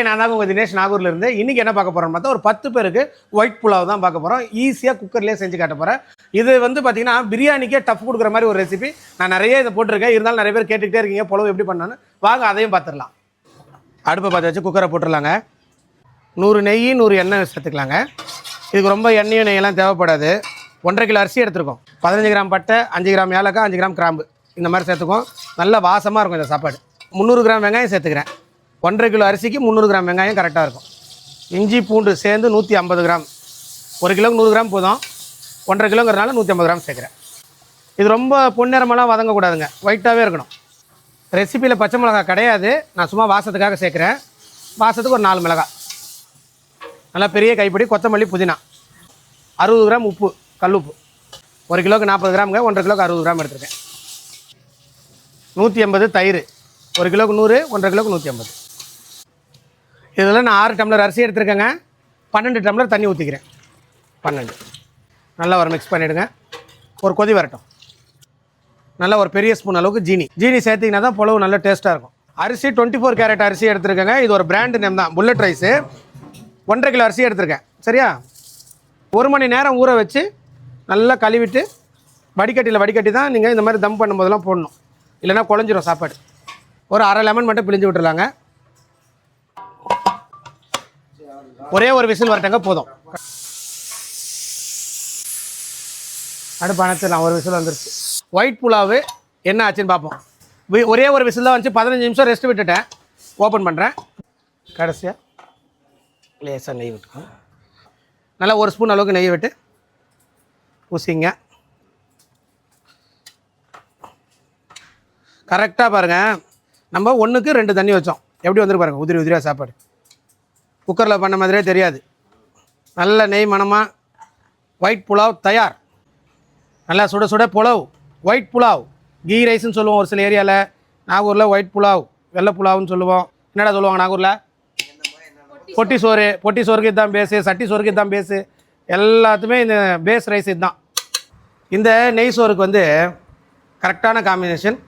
நான் தான் உங்கள் தினேஷ் நாகூர்லேருந்து. இன்றைக்கி என்ன பார்க்க போகிறோம்னு பார்த்தா ஒரு 10 பேருக்கு ஒயிட் புலாவ் தான் பார்க்க போகிறோம். ஈஸியாக குக்கர்லேயே செஞ்சு காட்ட போகிறேன். இது வந்து பார்த்தீங்கன்னா பிரியாணிக்கே டஃப் கொடுக்குற மாதிரி ஒரு ரெசிபி. நான் நிறைய இதை போட்டிருக்கேன். இருந்தாலும் நிறைய பேர் கேட்டுக்கிட்டே இருக்கீங்க புலாவ் எப்படி பண்ணான்னு. வாங்க அதையும் பார்த்துடலாம். அடுப்பை பார்த்து வச்சு குக்கரை போட்டுடலாங்க. 100 நெய் 100 எண்ணெய் சேர்த்துக்கலாங்க. இதுக்கு ரொம்ப எண்ணெயும் நெய்யெல்லாம் தேவைப்படாது. 1.5 கிலோ அரிசி எடுத்துருக்கோம். 15 கிராம் பட்டை, 5 கிராம் ஏலக்காய், 5 கிராம் கிராம்பு இந்த மாதிரி சேர்த்துக்கோம். நல்ல வாசமாக இருக்கும் இந்த சாப்பாடு. 300 கிராம் வெங்காயம் சேர்த்துக்கிறேன். 1.5 கிலோ அரிசிக்கு 300 கிராம் வெங்காயம் கரெக்டாக இருக்கும். இஞ்சி பூண்டு சேர்ந்து 150 கிராம். 1 கிலோக்கு 100 கிராம் போதும். 1.5 கிலோங்கிறதுனால 150 கிராம் சேர்க்குறேன். இது ரொம்ப பொன்னிறமெல்லாம் வதங்கக்கூடாதுங்க, ஒயிட்டாகவே இருக்கணும். ரெசிப்பியில் பச்சை மிளகாய் கிடையாது, நான் சும்மா வாசத்துக்காக சேர்க்குறேன். வாசத்துக்கு ஒரு 4 மிளகாய், நல்லா பெரிய கைப்பிடி கொத்தமல்லி, புதினா, 60 கிராம் உப்பு, கல் உப்பு. 1 கிலோக்கு 40 கிராமுங்க, 1.5 கிலோக்கு 60 கிராம் எடுத்துருக்கேன். 180 தயிர், 1 கிலோக்கு 100, 1.5 கிலோக்கு 150. இதில் நான் 6 டம்ளர் அரிசி எடுத்துருக்கேங்க. 12 டம்ளர் தண்ணி ஊற்றிக்கிறேன். 12 நல்லா ஒரு மிக்ஸ் பண்ணிவிடுங்க. ஒரு கொதி வரட்டும். நல்லா ஒரு பெரிய ஸ்பூன் அளவுக்கு ஜீனி சேர்த்திங்கன்னா தான் புலவு நல்லா டேஸ்ட்டாக இருக்கும். அரிசி 24 கேரட் அரிசி எடுத்துருக்கேங்க. இது ஒரு பிராண்டு நேம் தான், புல்லட் ரைஸு. 1.5 கிலோ அரிசி எடுத்துருக்கேன். சரியா? 1 மணி நேரம் ஊற வச்சு நல்லா கழுவிட்டு வடிகட்டி தான் நீங்கள் இந்த மாதிரி தம் பண்ணும்போதெல்லாம் போடணும், இல்லைன்னா குழஞ்சிரும் சாப்பாடு. ஒரு அரை லெமன் மட்டும் பிழிஞ்சு விட்டுருலாங்க. ஒரே ஒரு விசில் வரட்டங்க போதும். அடுப்பு அணைச்சிடலாம். ஒரு விசில் வந்துருச்சு. ஒயிட் புலாவு என்ன ஆச்சுன்னு பார்ப்போம். ஒரே ஒரு விசில் தான் வந்துச்சு. 15 நிமிஷம் ரெஸ்ட் விட்டுட்டேன். ஓப்பன் பண்ணுறேன். கடைசியாக லேசாக நெய் விட்டுக்கோங்க. நல்லா ஒரு ஸ்பூன் அளவுக்கு நெய் விட்டு ஊசிங்க. கரெக்டாக பாருங்கள், நம்ம 1க்கு 2 தண்ணி வச்சோம். எப்படி வந்துருக்கு பாருங்கள், உதிரியாக சாப்பாடு. குக்கரில் பண்ண மாதிரியே தெரியாது. நல்ல நெய் மணமாக ஒயிட் புலாவ் தயார். நல்லா சுட சுட புலாவ், ஒயிட் புலாவ். கீ ரைஸ்ன்னு சொல்லுவோம் ஒரு சில ஏரியாவில். நாகூரில் ஒயிட் புலாவ், வெள்ளை புலாவ்னு சொல்லுவோம். என்னடா சொல்லுவாங்க நாகூரில்? பொட்டி சோறுக்கு இதுதான் பேஸு, சட்டி சோறுக்கு இதுதான் பேஸு. எல்லாத்துமே இந்த பேஸ் ரைஸ் இதுதான். இந்த நெய் சோறுக்கு வந்து கரெக்டான காம்பினேஷன்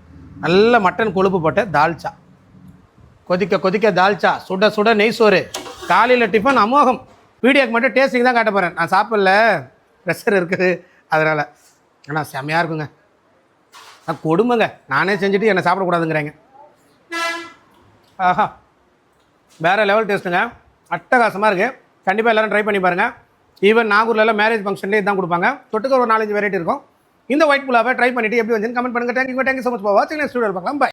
நல்ல மட்டன் கொழுப்பு போட்ட தால்ச்சா. கொதிக்க தால்ச்சா, சுட சுட நெய் சோறு. காலையில் டிஃபன் அமோகம். வீடியோக்கு மட்டும் டேஸ்டிங் தான் காட்ட போகிறேன். நான் சாப்பிடல, ப்ரெஷர் இருக்குது அதனால். ஆனால் செம்மையாக இருக்குங்க. நான் கொடுமைங்க, நானே செஞ்சுட்டு என்னை சாப்பிடக்கூடாதுங்கிறேங்க. ஆஹா, வேறு லெவல் டேஸ்ட்டுங்க. அட்டகாசமாக இருக்குது. கண்டிப்பாக எல்லோரும் ட்ரை பண்ணி பாருங்கள். ஈவன் நாகூர்லலாம் மேரேஜ் ஃபங்க்ஷன்லேயே இதுதான் கொடுப்பாங்க. தொட்டுக்க ஒரு 4-5 வெரைட்டி இருக்கும். இந்த ஒயிட் புலாவை ட்ரை பண்ணிவிட்டு எப்படி வந்துன்னு கமெண்ட் பண்ணுங்கள். தேங்க்யூ ஸோ மச் ஃபார் வாட்சிங். நெக்ஸ்ட் வீடியோவில் பார்க்கலாம். பை.